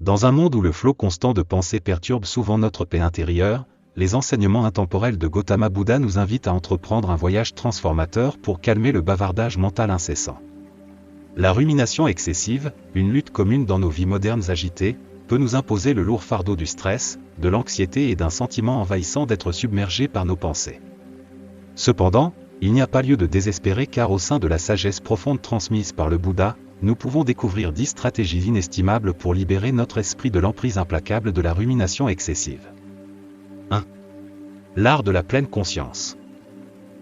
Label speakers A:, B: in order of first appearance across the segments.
A: Dans un monde où le flot constant de pensées perturbe souvent notre paix intérieure, les enseignements intemporels de Gautama Bouddha nous invitent à entreprendre un voyage transformateur pour calmer le bavardage mental incessant. La rumination excessive, une lutte commune dans nos vies modernes agitées, peut nous imposer le lourd fardeau du stress, de l'anxiété et d'un sentiment envahissant d'être submergé par nos pensées. Cependant, il n'y a pas lieu de désespérer car au sein de la sagesse profonde transmise par le Bouddha, nous pouvons découvrir 10 stratégies inestimables pour libérer notre esprit de l'emprise implacable de la rumination excessive. 1. L'art de la pleine conscience.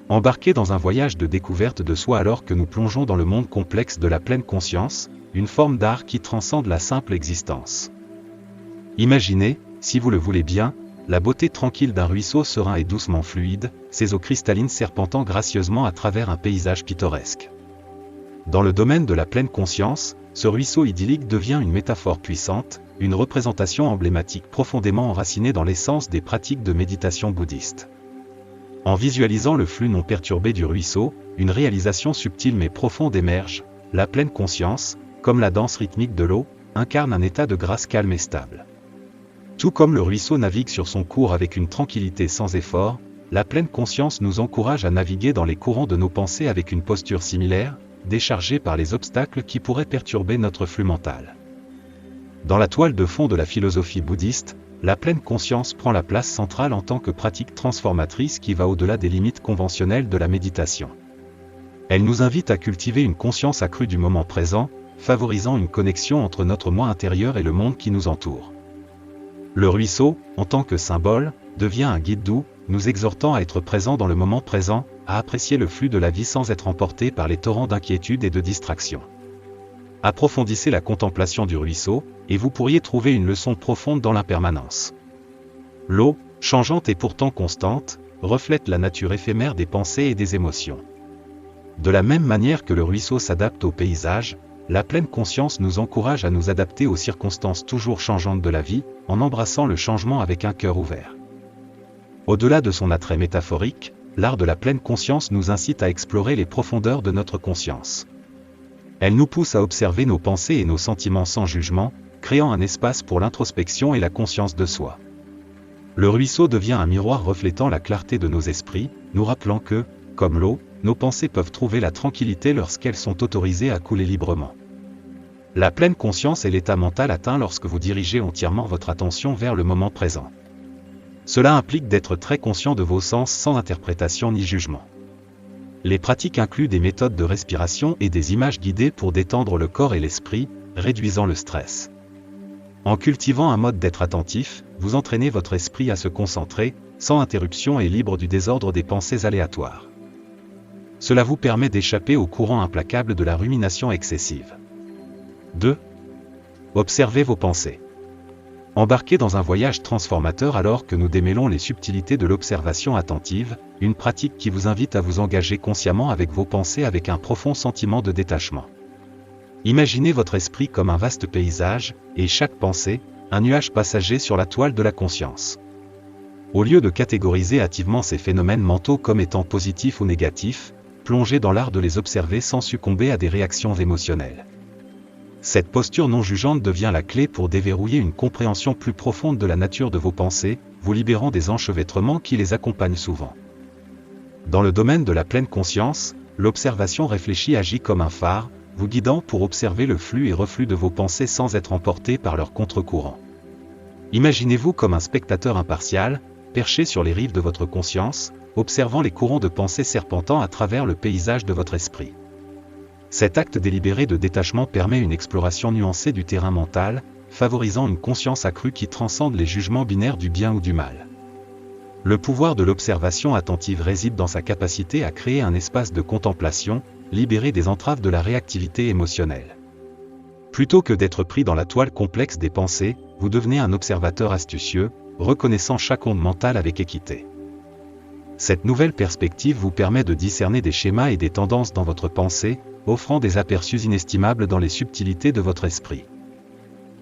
A: Embarquer dans un voyage de découverte de soi alors que nous plongeons dans le monde complexe de la pleine conscience, une forme d'art qui transcende la simple existence. Imaginez, si vous le voulez bien, la beauté tranquille d'un ruisseau serein et doucement fluide, ses eaux cristallines serpentant gracieusement à travers un paysage pittoresque. Dans le domaine de la pleine conscience, ce ruisseau idyllique devient une métaphore puissante, une représentation emblématique profondément enracinée dans l'essence des pratiques de méditation bouddhiste. En visualisant le flux non perturbé du ruisseau, une réalisation subtile mais profonde émerge. La pleine conscience, comme la danse rythmique de l'eau, incarne un état de grâce calme et stable. Tout comme le ruisseau navigue sur son cours avec une tranquillité sans effort, la pleine conscience nous encourage à naviguer dans les courants de nos pensées avec une posture similaire, déchargée par les obstacles qui pourraient perturber notre flux mental. Dans la toile de fond de la philosophie bouddhiste, la pleine conscience prend la place centrale en tant que pratique transformatrice qui va au-delà des limites conventionnelles de la méditation. Elle nous invite à cultiver une conscience accrue du moment présent, favorisant une connexion entre notre moi intérieur et le monde qui nous entoure. Le ruisseau, en tant que symbole, devient un guide doux, nous exhortant à être présents dans le moment présent, à apprécier le flux de la vie sans être emportés par les torrents d'inquiétude et de distraction. Approfondissez la contemplation du ruisseau, et vous pourriez trouver une leçon profonde dans l'impermanence. L'eau, changeante et pourtant constante, reflète la nature éphémère des pensées et des émotions. De la même manière que le ruisseau s'adapte au paysage, la pleine conscience nous encourage à nous adapter aux circonstances toujours changeantes de la vie, en embrassant le changement avec un cœur ouvert. Au-delà de son attrait métaphorique, l'art de la pleine conscience nous incite à explorer les profondeurs de notre conscience. Elle nous pousse à observer nos pensées et nos sentiments sans jugement, créant un espace pour l'introspection et la conscience de soi. Le ruisseau devient un miroir reflétant la clarté de nos esprits, nous rappelant que, comme l'eau, nos pensées peuvent trouver la tranquillité lorsqu'elles sont autorisées à couler librement. La pleine conscience est l'état mental atteint lorsque vous dirigez entièrement votre attention vers le moment présent. Cela implique d'être très conscient de vos sens sans interprétation ni jugement. Les pratiques incluent des méthodes de respiration et des images guidées pour détendre le corps et l'esprit, réduisant le stress. En cultivant un mode d'être attentif, vous entraînez votre esprit à se concentrer, sans interruption et libre du désordre des pensées aléatoires. Cela vous permet d'échapper au courant implacable de la rumination excessive. 2. Observez vos pensées. Embarquez dans un voyage transformateur alors que nous démêlons les subtilités de l'observation attentive, une pratique qui vous invite à vous engager consciemment avec vos pensées avec un profond sentiment de détachement. Imaginez votre esprit comme un vaste paysage, et chaque pensée, un nuage passager sur la toile de la conscience. Au lieu de catégoriser hâtivement ces phénomènes mentaux comme étant positifs ou négatifs, plongez dans l'art de les observer sans succomber à des réactions émotionnelles. Cette posture non jugeante devient la clé pour déverrouiller une compréhension plus profonde de la nature de vos pensées, vous libérant des enchevêtrements qui les accompagnent souvent. Dans le domaine de la pleine conscience, l'observation réfléchie agit comme un phare, vous guidant pour observer le flux et reflux de vos pensées sans être emporté par leur contre-courant. Imaginez-vous comme un spectateur impartial, perché sur les rives de votre conscience, observant les courants de pensée serpentant à travers le paysage de votre esprit. Cet acte délibéré de détachement permet une exploration nuancée du terrain mental, favorisant une conscience accrue qui transcende les jugements binaires du bien ou du mal. Le pouvoir de l'observation attentive réside dans sa capacité à créer un espace de contemplation, libéré des entraves de la réactivité émotionnelle. Plutôt que d'être pris dans la toile complexe des pensées, vous devenez un observateur astucieux, reconnaissant chaque onde mentale avec équité. Cette nouvelle perspective vous permet de discerner des schémas et des tendances dans votre pensée, offrant des aperçus inestimables dans les subtilités de votre esprit.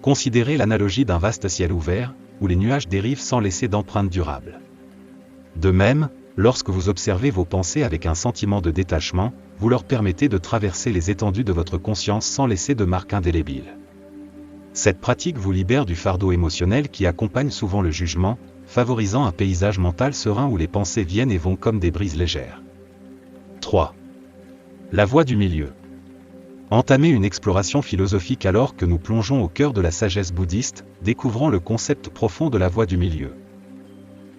A: Considérez l'analogie d'un vaste ciel ouvert, où les nuages dérivent sans laisser d'empreinte durable. De même, lorsque vous observez vos pensées avec un sentiment de détachement, vous leur permettez de traverser les étendues de votre conscience sans laisser de marque indélébile. Cette pratique vous libère du fardeau émotionnel qui accompagne souvent le jugement, favorisant un paysage mental serein où les pensées viennent et vont comme des brises légères. 3. La voie du milieu. Entamer une exploration philosophique alors que nous plongeons au cœur de la sagesse bouddhiste, découvrant le concept profond de la voie du milieu.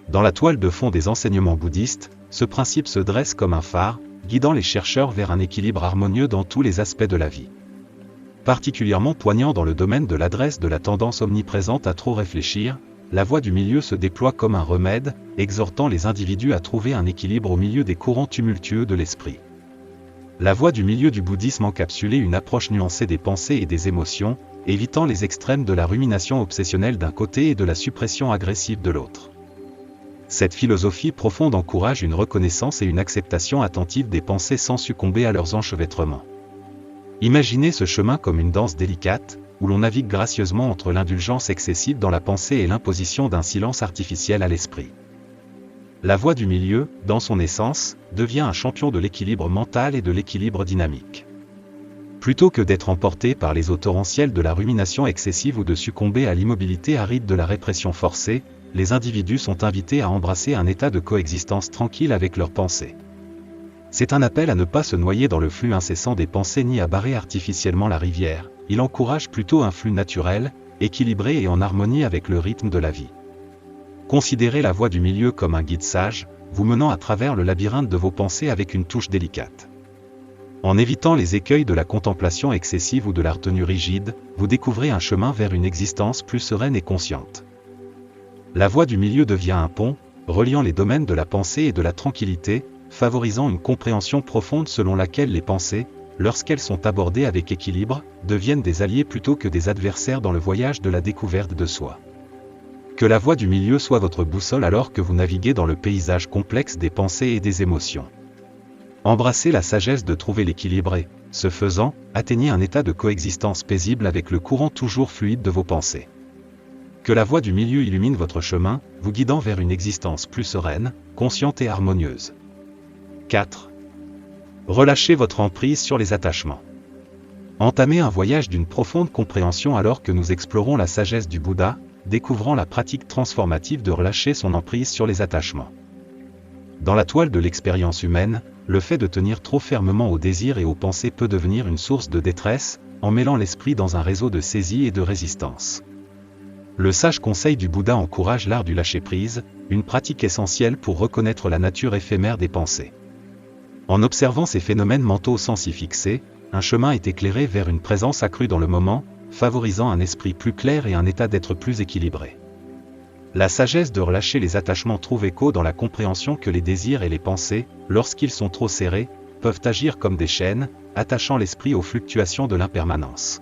A: Dans la toile de fond des enseignements bouddhistes, ce principe se dresse comme un phare, guidant les chercheurs vers un équilibre harmonieux dans tous les aspects de la vie. Particulièrement poignant dans le domaine de l'adresse de la tendance omniprésente à trop réfléchir, la voie du milieu se déploie comme un remède, exhortant les individus à trouver un équilibre au milieu des courants tumultueux de l'esprit. La voie du milieu du bouddhisme encapsulait une approche nuancée des pensées et des émotions, évitant les extrêmes de la rumination obsessionnelle d'un côté et de la suppression agressive de l'autre. Cette philosophie profonde encourage une reconnaissance et une acceptation attentive des pensées sans succomber à leurs enchevêtrements. Imaginez ce chemin comme une danse délicate, où l'on navigue gracieusement entre l'indulgence excessive dans la pensée et l'imposition d'un silence artificiel à l'esprit. La voie du milieu, dans son essence, devient un champion de l'équilibre mental et de l'équilibre dynamique. Plutôt que d'être emporté par les eaux torrentielles de la rumination excessive ou de succomber à l'immobilité aride de la répression forcée, les individus sont invités à embrasser un état de coexistence tranquille avec leurs pensées. C'est un appel à ne pas se noyer dans le flux incessant des pensées ni à barrer artificiellement la rivière, il encourage plutôt un flux naturel, équilibré et en harmonie avec le rythme de la vie. Considérez la voie du milieu comme un guide sage, vous menant à travers le labyrinthe de vos pensées avec une touche délicate. En évitant les écueils de la contemplation excessive ou de la retenue rigide, vous découvrez un chemin vers une existence plus sereine et consciente. La voie du milieu devient un pont, reliant les domaines de la pensée et de la tranquillité, favorisant une compréhension profonde selon laquelle les pensées, lorsqu'elles sont abordées avec équilibre, deviennent des alliés plutôt que des adversaires dans le voyage de la découverte de soi. Que la voie du milieu soit votre boussole alors que vous naviguez dans le paysage complexe des pensées et des émotions. Embrassez la sagesse de trouver l'équilibre et, ce faisant, atteignez un état de coexistence paisible avec le courant toujours fluide de vos pensées. Que la voie du milieu illumine votre chemin, vous guidant vers une existence plus sereine, consciente et harmonieuse. 4. Relâchez votre emprise sur les attachements. Entamez un voyage d'une profonde compréhension alors que nous explorons la sagesse du Bouddha, découvrant la pratique transformative de relâcher son emprise sur les attachements. Dans la toile de l'expérience humaine, le fait de tenir trop fermement aux désirs et aux pensées peut devenir une source de détresse, en mêlant l'esprit dans un réseau de saisie et de résistance. Le sage conseil du Bouddha encourage l'art du lâcher-prise, une pratique essentielle pour reconnaître la nature éphémère des pensées. En observant ces phénomènes mentaux sans s'y fixer, un chemin est éclairé vers une présence accrue dans le moment, favorisant un esprit plus clair et un état d'être plus équilibré. La sagesse de relâcher les attachements trouve écho dans la compréhension que les désirs et les pensées, lorsqu'ils sont trop serrés, peuvent agir comme des chaînes, attachant l'esprit aux fluctuations de l'impermanence.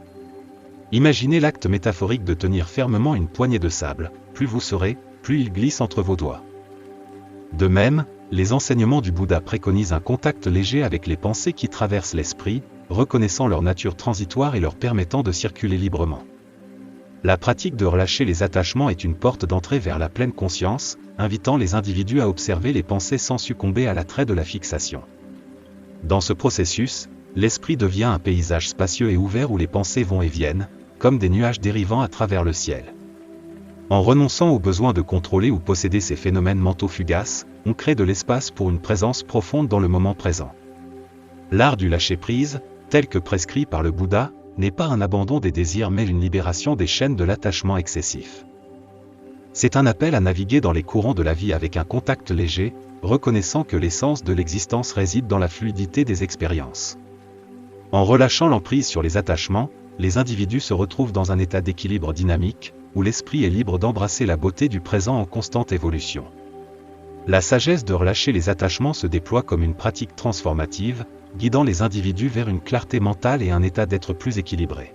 A: Imaginez l'acte métaphorique de tenir fermement une poignée de sable, plus vous serrez, plus il glisse entre vos doigts. De même, les enseignements du Bouddha préconisent un contact léger avec les pensées qui traversent l'esprit, reconnaissant leur nature transitoire et leur permettant de circuler librement. La pratique de relâcher les attachements est une porte d'entrée vers la pleine conscience, invitant les individus à observer les pensées sans succomber à l'attrait de la fixation. Dans ce processus, l'esprit devient un paysage spacieux et ouvert où les pensées vont et viennent, comme des nuages dérivant à travers le ciel. En renonçant au besoin de contrôler ou posséder ces phénomènes mentaux fugaces, on crée de l'espace pour une présence profonde dans le moment présent. L'art du lâcher-prise, tel que prescrit par le Bouddha, n'est pas un abandon des désirs mais une libération des chaînes de l'attachement excessif. C'est un appel à naviguer dans les courants de la vie avec un contact léger, reconnaissant que l'essence de l'existence réside dans la fluidité des expériences. En relâchant l'emprise sur les attachements, les individus se retrouvent dans un état d'équilibre dynamique, où l'esprit est libre d'embrasser la beauté du présent en constante évolution. La sagesse de relâcher les attachements se déploie comme une pratique transformative, guidant les individus vers une clarté mentale et un état d'être plus équilibré.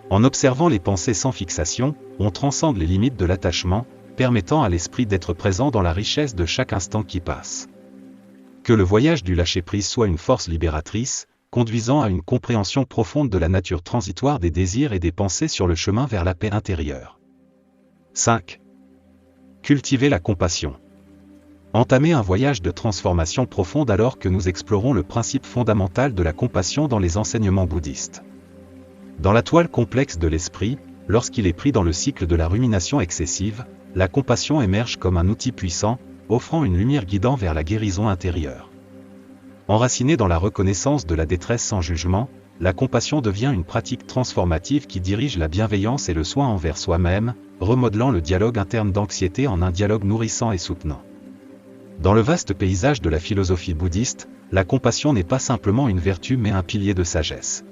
A: En observant les pensées sans fixation, on transcende les limites de l'attachement, permettant à l'esprit d'être présent dans la richesse de chaque instant qui passe. Que le voyage du lâcher-prise soit une force libératrice, conduisant à une compréhension profonde de la nature transitoire des désirs et des pensées sur le chemin vers la paix intérieure. 5. Cultiver la compassion. Entamer un voyage de transformation profonde alors que nous explorons le principe fondamental de la compassion dans les enseignements bouddhistes. Dans la toile complexe de l'esprit, lorsqu'il est pris dans le cycle de la rumination excessive, la compassion émerge comme un outil puissant, offrant une lumière guidant vers la guérison intérieure. Enracinée dans la reconnaissance de la détresse sans jugement, la compassion devient une pratique transformative qui dirige la bienveillance et le soin envers soi-même, remodelant le dialogue interne d'anxiété en un dialogue nourrissant et soutenant. Dans le vaste paysage de la philosophie bouddhiste, la compassion n'est pas simplement une vertu mais un pilier de sagesse.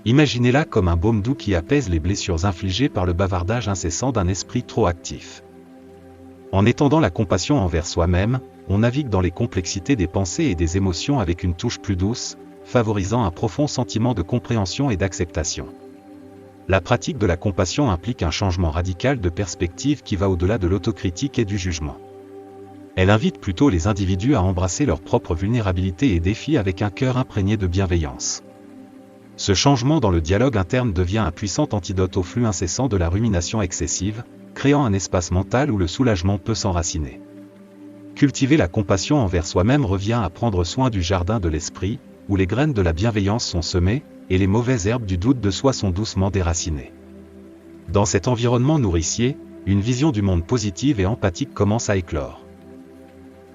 A: Imaginez-la comme un baume doux qui apaise les blessures infligées par le bavardage incessant d'un esprit trop actif. En étendant la compassion envers soi-même, on navigue dans les complexités des pensées et des émotions avec une touche plus douce, favorisant un profond sentiment de compréhension et d'acceptation. La pratique de la compassion implique un changement radical de perspective qui va au-delà de l'autocritique et du jugement. Elle invite plutôt les individus à embrasser leurs propres vulnérabilités et défis avec un cœur imprégné de bienveillance. Ce changement dans le dialogue interne devient un puissant antidote au flux incessant de la rumination excessive, créant un espace mental où le soulagement peut s'enraciner. Cultiver la compassion envers soi-même revient à prendre soin du jardin de l'esprit, où les graines de la bienveillance sont semées, et les mauvaises herbes du doute de soi sont doucement déracinées. Dans cet environnement nourricier, une vision du monde positive et empathique commence à éclore.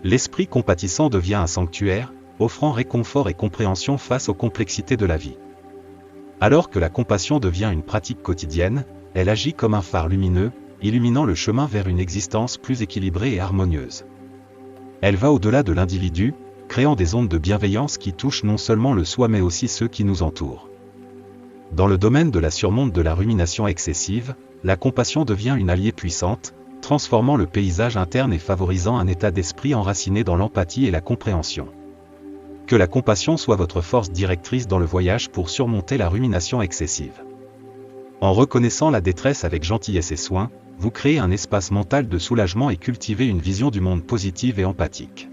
A: L'esprit compatissant devient un sanctuaire, offrant réconfort et compréhension face aux complexités de la vie. Alors que la compassion devient une pratique quotidienne, elle agit comme un phare lumineux, illuminant le chemin vers une existence plus équilibrée et harmonieuse. Elle va au-delà de l'individu, créant des ondes de bienveillance qui touchent non seulement le soi mais aussi ceux qui nous entourent. Dans le domaine de la surmonte de la rumination excessive, la compassion devient une alliée puissante, transformant le paysage interne et favorisant un état d'esprit enraciné dans l'empathie et la compréhension. Que la compassion soit votre force directrice dans le voyage pour surmonter la rumination excessive. En reconnaissant la détresse avec gentillesse et soin, vous créez un espace mental de soulagement et cultivez une vision du monde positive et empathique.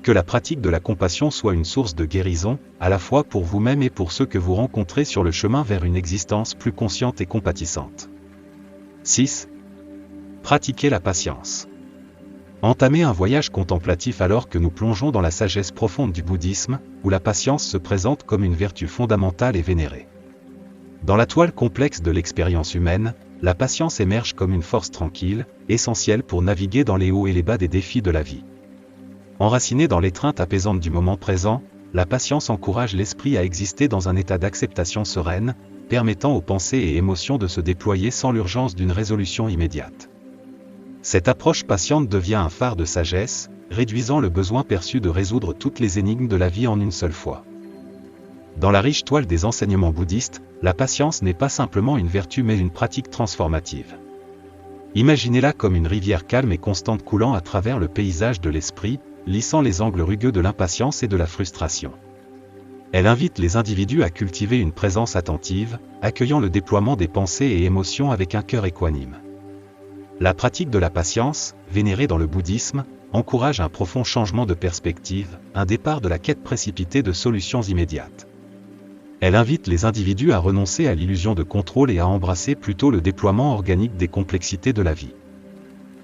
A: Que la pratique de la compassion soit une source de guérison, à la fois pour vous-même et pour ceux que vous rencontrez sur le chemin vers une existence plus consciente et compatissante. 6. Pratiquez la patience. Entamer un voyage contemplatif alors que nous plongeons dans la sagesse profonde du bouddhisme, où la patience se présente comme une vertu fondamentale et vénérée. Dans la toile complexe de l'expérience humaine, la patience émerge comme une force tranquille, essentielle pour naviguer dans les hauts et les bas des défis de la vie. Enracinée dans l'étreinte apaisante du moment présent, la patience encourage l'esprit à exister dans un état d'acceptation sereine, permettant aux pensées et émotions de se déployer sans l'urgence d'une résolution immédiate. Cette approche patiente devient un phare de sagesse, réduisant le besoin perçu de résoudre toutes les énigmes de la vie en une seule fois. Dans la riche toile des enseignements bouddhistes, la patience n'est pas simplement une vertu mais une pratique transformative. Imaginez-la comme une rivière calme et constante coulant à travers le paysage de l'esprit, lissant les angles rugueux de l'impatience et de la frustration. Elle invite les individus à cultiver une présence attentive, accueillant le déploiement des pensées et émotions avec un cœur équanime. La pratique de la patience, vénérée dans le bouddhisme, encourage un profond changement de perspective, un départ de la quête précipitée de solutions immédiates. Elle invite les individus à renoncer à l'illusion de contrôle et à embrasser plutôt le déploiement organique des complexités de la vie.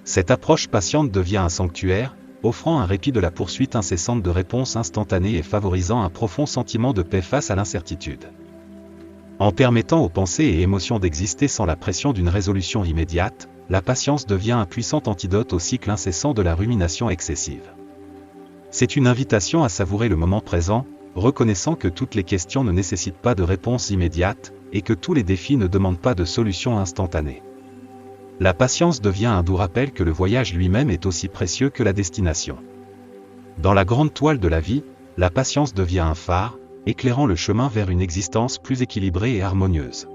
A: Cette approche patiente devient un sanctuaire, offrant un répit de la poursuite incessante de réponses instantanées et favorisant un profond sentiment de paix face à l'incertitude. En permettant aux pensées et émotions d'exister sans la pression d'une résolution immédiate, la patience devient un puissant antidote au cycle incessant de la rumination excessive. C'est une invitation à savourer le moment présent, reconnaissant que toutes les questions ne nécessitent pas de réponse immédiate, et que tous les défis ne demandent pas de solution instantanée. La patience devient un doux rappel que le voyage lui-même est aussi précieux que la destination. Dans la grande toile de la vie, la patience devient un phare, éclairant le chemin vers une existence plus équilibrée et harmonieuse.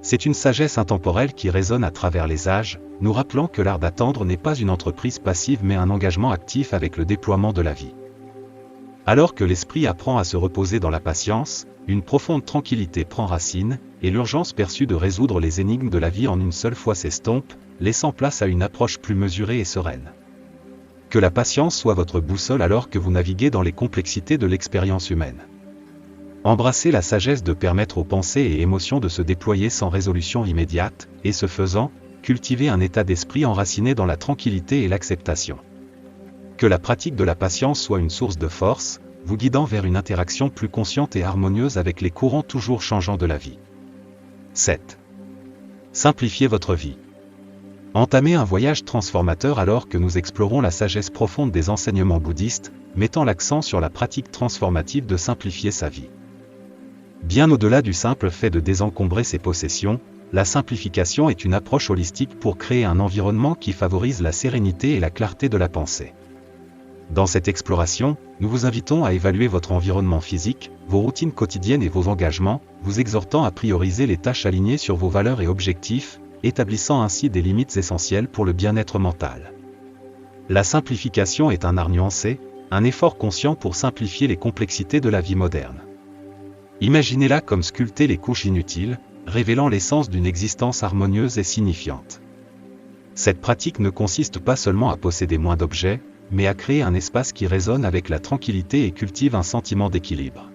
A: C'est une sagesse intemporelle qui résonne à travers les âges, nous rappelant que l'art d'attendre n'est pas une entreprise passive mais un engagement actif avec le déploiement de la vie. Alors que l'esprit apprend à se reposer dans la patience, une profonde tranquillité prend racine, et l'urgence perçue de résoudre les énigmes de la vie en une seule fois s'estompe, laissant place à une approche plus mesurée et sereine. Que la patience soit votre boussole alors que vous naviguez dans les complexités de l'expérience humaine. Embrassez la sagesse de permettre aux pensées et émotions de se déployer sans résolution immédiate, et ce faisant, cultivez un état d'esprit enraciné dans la tranquillité et l'acceptation. Que la pratique de la patience soit une source de force, vous guidant vers une interaction plus consciente et harmonieuse avec les courants toujours changeants de la vie. 7. Simplifiez votre vie. Entamez un voyage transformateur alors que nous explorons la sagesse profonde des enseignements bouddhistes, mettant l'accent sur la pratique transformative de simplifier sa vie. Bien au-delà du simple fait de désencombrer ses possessions, la simplification est une approche holistique pour créer un environnement qui favorise la sérénité et la clarté de la pensée. Dans cette exploration, nous vous invitons à évaluer votre environnement physique, vos routines quotidiennes et vos engagements, vous exhortant à prioriser les tâches alignées sur vos valeurs et objectifs, établissant ainsi des limites essentielles pour le bien-être mental. La simplification est un art nuancé, un effort conscient pour simplifier les complexités de la vie moderne. Imaginez-la comme sculpter les couches inutiles, révélant l'essence d'une existence harmonieuse et signifiante. Cette pratique ne consiste pas seulement à posséder moins d'objets, mais à créer un espace qui résonne avec la tranquillité et cultive un sentiment d'équilibre.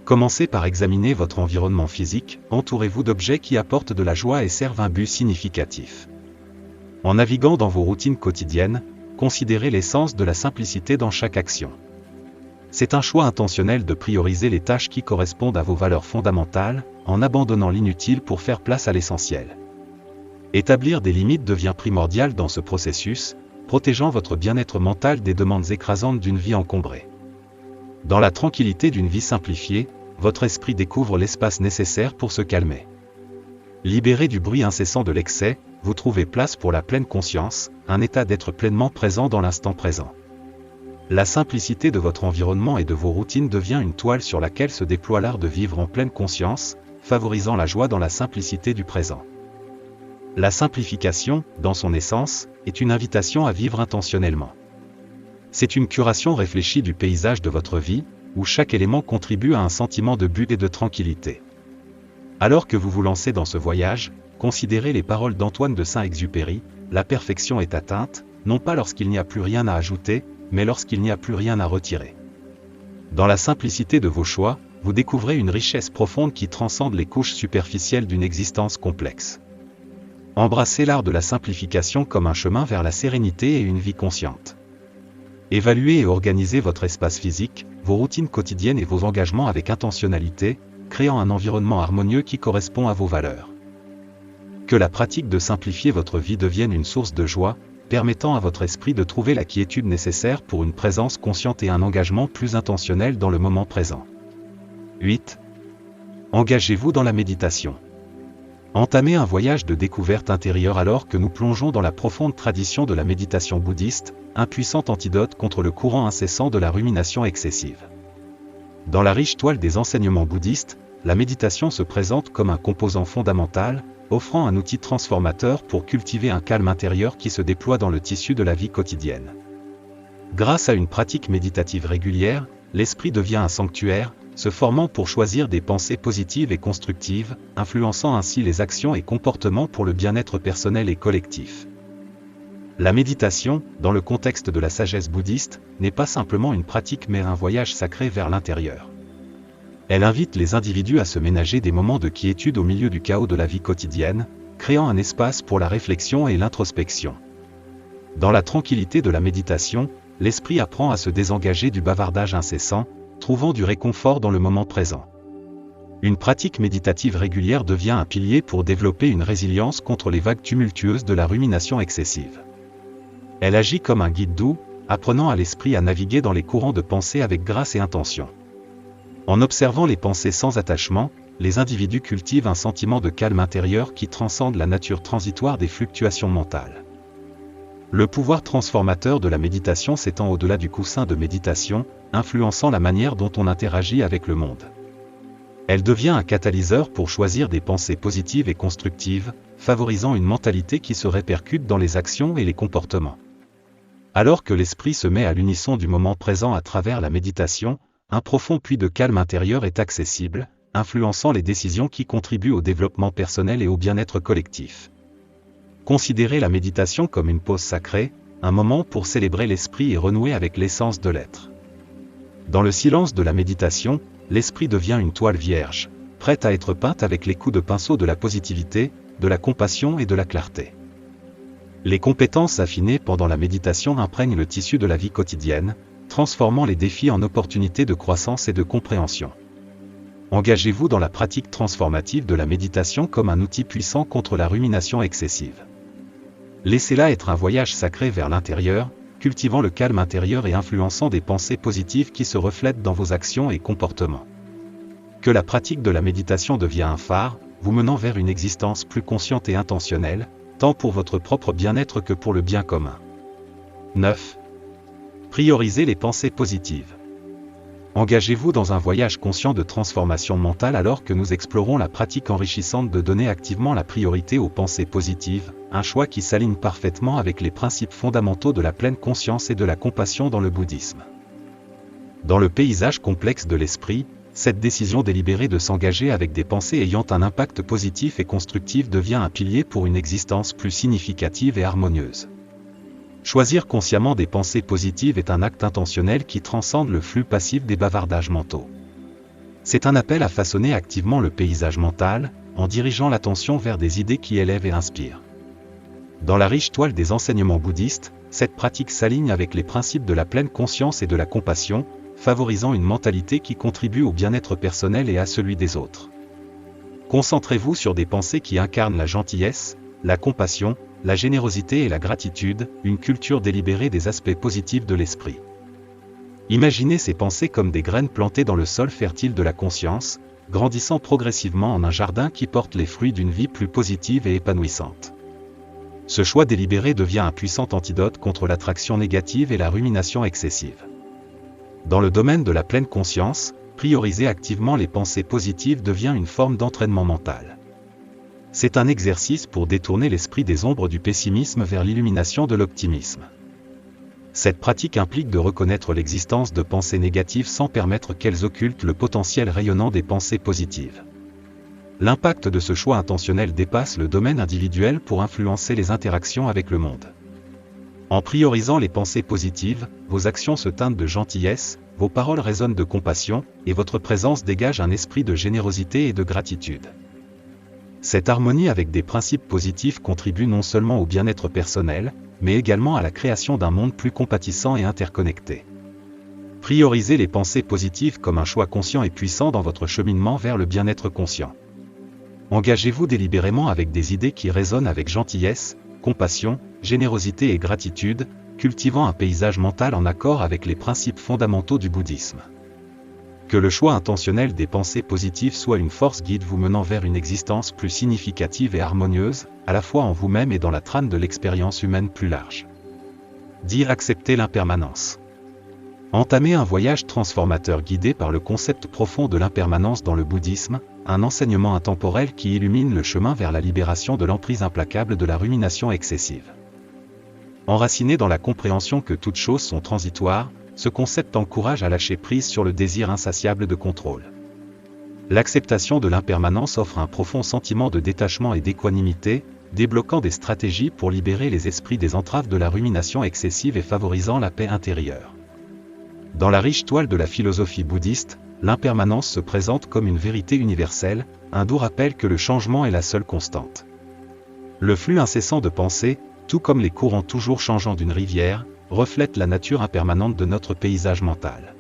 A: Commencez par examiner votre environnement physique, entourez-vous d'objets qui apportent de la joie et servent un but significatif. En naviguant dans vos routines quotidiennes, considérez l'essence de la simplicité dans chaque action. C'est un choix intentionnel de prioriser les tâches qui correspondent à vos valeurs fondamentales, en abandonnant l'inutile pour faire place à l'essentiel. Établir des limites devient primordial dans ce processus, protégeant votre bien-être mental des demandes écrasantes d'une vie encombrée. Dans la tranquillité d'une vie simplifiée, votre esprit découvre l'espace nécessaire pour se calmer. Libéré du bruit incessant de l'excès, vous trouvez place pour la pleine conscience, un état d'être pleinement présent dans l'instant présent. La simplicité de votre environnement et de vos routines devient une toile sur laquelle se déploie l'art de vivre en pleine conscience, favorisant la joie dans la simplicité du présent. La simplification, dans son essence, est une invitation à vivre intentionnellement. C'est une curation réfléchie du paysage de votre vie, où chaque élément contribue à un sentiment de but et de tranquillité. Alors que vous vous lancez dans ce voyage, considérez les paroles d'Antoine de Saint-Exupéry, « La perfection est atteinte, non pas lorsqu'il n'y a plus rien à ajouter, mais lorsqu'il n'y a plus rien à retirer. » Dans la simplicité de vos choix, vous découvrez une richesse profonde qui transcende les couches superficielles d'une existence complexe. Embrassez l'art de la simplification comme un chemin vers la sérénité et une vie consciente. Évaluez et organisez votre espace physique, vos routines quotidiennes et vos engagements avec intentionnalité, créant un environnement harmonieux qui correspond à vos valeurs. Que la pratique de simplifier votre vie devienne une source de joie, permettant à votre esprit de trouver la quiétude nécessaire pour une présence consciente et un engagement plus intentionnel dans le moment présent. 8. Engagez-vous dans la méditation. Entamez un voyage de découverte intérieure alors que nous plongeons dans la profonde tradition de la méditation bouddhiste, un puissant antidote contre le courant incessant de la rumination excessive. Dans la riche toile des enseignements bouddhistes, la méditation se présente comme un composant fondamental, offrant un outil transformateur pour cultiver un calme intérieur qui se déploie dans le tissu de la vie quotidienne. Grâce à une pratique méditative régulière, l'esprit devient un sanctuaire, se formant pour choisir des pensées positives et constructives, influençant ainsi les actions et comportements pour le bien-être personnel et collectif. La méditation, dans le contexte de la sagesse bouddhiste, n'est pas simplement une pratique mais un voyage sacré vers l'intérieur. Elle invite les individus à se ménager des moments de quiétude au milieu du chaos de la vie quotidienne, créant un espace pour la réflexion et l'introspection. Dans la tranquillité de la méditation, l'esprit apprend à se désengager du bavardage incessant, trouvant du réconfort dans le moment présent. Une pratique méditative régulière devient un pilier pour développer une résilience contre les vagues tumultueuses de la rumination excessive. Elle agit comme un guide doux, apprenant à l'esprit à naviguer dans les courants de pensée avec grâce et intention. En observant les pensées sans attachement, les individus cultivent un sentiment de calme intérieur qui transcende la nature transitoire des fluctuations mentales. Le pouvoir transformateur de la méditation s'étend au-delà du coussin de méditation, influençant la manière dont on interagit avec le monde. Elle devient un catalyseur pour choisir des pensées positives et constructives, favorisant une mentalité qui se répercute dans les actions et les comportements. Alors que l'esprit se met à l'unisson du moment présent à travers la méditation, un profond puits de calme intérieur est accessible, influençant les décisions qui contribuent au développement personnel et au bien-être collectif. Considérez la méditation comme une pause sacrée, un moment pour célébrer l'esprit et renouer avec l'essence de l'être. Dans le silence de la méditation, l'esprit devient une toile vierge, prête à être peinte avec les coups de pinceau de la positivité, de la compassion et de la clarté. Les compétences affinées pendant la méditation imprègnent le tissu de la vie quotidienne, transformant les défis en opportunités de croissance et de compréhension. Engagez-vous dans la pratique transformative de la méditation comme un outil puissant contre la rumination excessive. Laissez-la être un voyage sacré vers l'intérieur, cultivant le calme intérieur et influençant des pensées positives qui se reflètent dans vos actions et comportements. Que la pratique de la méditation devienne un phare, vous menant vers une existence plus consciente et intentionnelle, tant pour votre propre bien-être que pour le bien commun. 9. Priorisez les pensées positives. Engagez-vous dans un voyage conscient de transformation mentale alors que nous explorons la pratique enrichissante de donner activement la priorité aux pensées positives, un choix qui s'aligne parfaitement avec les principes fondamentaux de la pleine conscience et de la compassion dans le bouddhisme. Dans le paysage complexe de l'esprit, cette décision délibérée de s'engager avec des pensées ayant un impact positif et constructif devient un pilier pour une existence plus significative et harmonieuse. Choisir consciemment des pensées positives est un acte intentionnel qui transcende le flux passif des bavardages mentaux. C'est un appel à façonner activement le paysage mental, en dirigeant l'attention vers des idées qui élèvent et inspirent. Dans la riche toile des enseignements bouddhistes, cette pratique s'aligne avec les principes de la pleine conscience et de la compassion, favorisant une mentalité qui contribue au bien-être personnel et à celui des autres. Concentrez-vous sur des pensées qui incarnent la gentillesse, la compassion, la générosité et la gratitude, une culture délibérée des aspects positifs de l'esprit. Imaginez ces pensées comme des graines plantées dans le sol fertile de la conscience, grandissant progressivement en un jardin qui porte les fruits d'une vie plus positive et épanouissante. Ce choix délibéré devient un puissant antidote contre l'attraction négative et la rumination excessive. Dans le domaine de la pleine conscience, prioriser activement les pensées positives devient une forme d'entraînement mental. C'est un exercice pour détourner l'esprit des ombres du pessimisme vers l'illumination de l'optimisme. Cette pratique implique de reconnaître l'existence de pensées négatives sans permettre qu'elles occultent le potentiel rayonnant des pensées positives. L'impact de ce choix intentionnel dépasse le domaine individuel pour influencer les interactions avec le monde. En priorisant les pensées positives, vos actions se teintent de gentillesse, vos paroles résonnent de compassion, et votre présence dégage un esprit de générosité et de gratitude. Cette harmonie avec des principes positifs contribue non seulement au bien-être personnel, mais également à la création d'un monde plus compatissant et interconnecté. Priorisez les pensées positives comme un choix conscient et puissant dans votre cheminement vers le bien-être conscient. Engagez-vous délibérément avec des idées qui résonnent avec gentillesse, compassion, générosité et gratitude, cultivant un paysage mental en accord avec les principes fondamentaux du bouddhisme. Que le choix intentionnel des pensées positives soit une force guide vous menant vers une existence plus significative et harmonieuse, à la fois en vous-même et dans la trame de l'expérience humaine plus large. Accepter l'impermanence. Entamer un voyage transformateur guidé par le concept profond de l'impermanence dans le bouddhisme, un enseignement intemporel qui illumine le chemin vers la libération de l'emprise implacable de la rumination excessive. Enraciné dans la compréhension que toutes choses sont transitoires, ce concept encourage à lâcher prise sur le désir insatiable de contrôle. L'acceptation de l'impermanence offre un profond sentiment de détachement et d'équanimité, débloquant des stratégies pour libérer les esprits des entraves de la rumination excessive et favorisant la paix intérieure. Dans la riche toile de la philosophie bouddhiste, l'impermanence se présente comme une vérité universelle, un doux rappel que le changement est la seule constante. Le flux incessant de pensées, tout comme les courants toujours changeants d'une rivière, reflète la nature impermanente de notre paysage mental.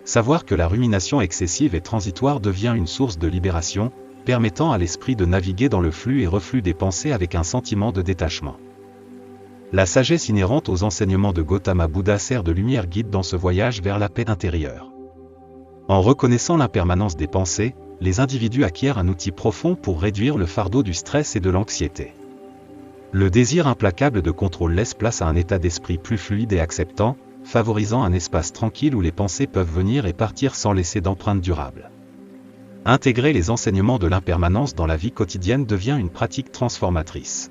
A: Savoir que la rumination excessive et transitoire devient une source de libération, permettant à l'esprit de naviguer dans le flux et reflux des pensées avec un sentiment de détachement. La sagesse inhérente aux enseignements de Gautama Bouddha sert de lumière guide dans ce voyage vers la paix intérieure. En reconnaissant l'impermanence des pensées, les individus acquièrent un outil profond pour réduire le fardeau du stress et de l'anxiété. Le désir implacable de contrôle laisse place à un état d'esprit plus fluide et acceptant, favorisant un espace tranquille où les pensées peuvent venir et partir sans laisser d'empreinte durable. Intégrer les enseignements de l'impermanence dans la vie quotidienne devient une pratique transformatrice.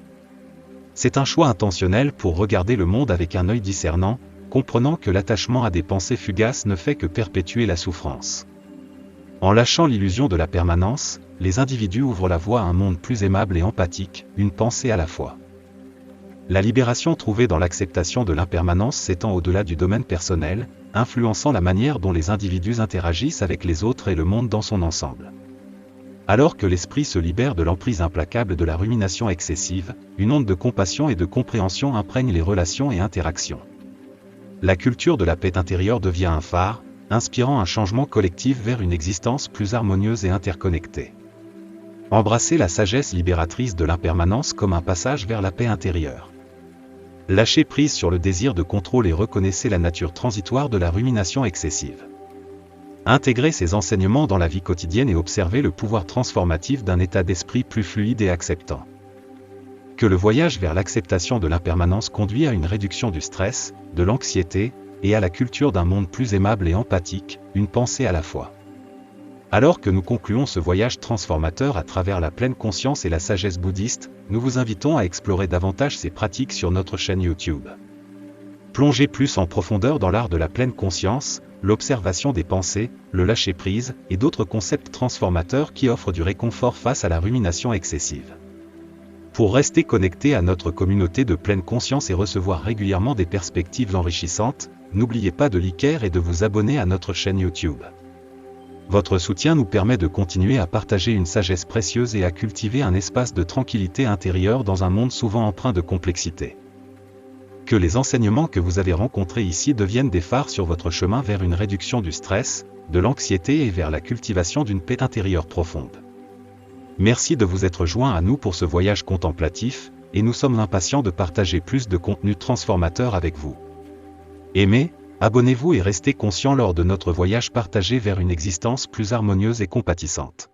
A: C'est un choix intentionnel pour regarder le monde avec un œil discernant, comprenant que l'attachement à des pensées fugaces ne fait que perpétuer la souffrance. En lâchant l'illusion de la permanence, les individus ouvrent la voie à un monde plus aimable et empathique, une pensée à la fois. La libération trouvée dans l'acceptation de l'impermanence s'étend au-delà du domaine personnel, influençant la manière dont les individus interagissent avec les autres et le monde dans son ensemble. Alors que l'esprit se libère de l'emprise implacable de la rumination excessive, une onde de compassion et de compréhension imprègne les relations et interactions. La culture de la paix intérieure devient un phare, inspirant un changement collectif vers une existence plus harmonieuse et interconnectée. Embrassez la sagesse libératrice de l'impermanence comme un passage vers la paix intérieure. Lâchez prise sur le désir de contrôle et reconnaissez la nature transitoire de la rumination excessive. Intégrez ces enseignements dans la vie quotidienne et observez le pouvoir transformatif d'un état d'esprit plus fluide et acceptant. Que le voyage vers l'acceptation de l'impermanence conduit à une réduction du stress, de l'anxiété, et à la culture d'un monde plus aimable et empathique, une pensée à la fois. Alors que nous concluons ce voyage transformateur à travers la pleine conscience et la sagesse bouddhiste, nous vous invitons à explorer davantage ces pratiques sur notre chaîne YouTube. Plongez plus en profondeur dans l'art de la pleine conscience, l'observation des pensées, le lâcher-prise, et d'autres concepts transformateurs qui offrent du réconfort face à la rumination excessive. Pour rester connecté à notre communauté de pleine conscience et recevoir régulièrement des perspectives enrichissantes, n'oubliez pas de liker et de vous abonner à notre chaîne YouTube. Votre soutien nous permet de continuer à partager une sagesse précieuse et à cultiver un espace de tranquillité intérieure dans un monde souvent empreint de complexité. Que les enseignements que vous avez rencontrés ici deviennent des phares sur votre chemin vers une réduction du stress, de l'anxiété et vers la cultivation d'une paix intérieure profonde. Merci de vous être joint à nous pour ce voyage contemplatif, et nous sommes impatients de partager plus de contenu transformateur avec vous. Aimez, abonnez-vous et restez conscients lors de notre voyage partagé vers une existence plus harmonieuse et compatissante.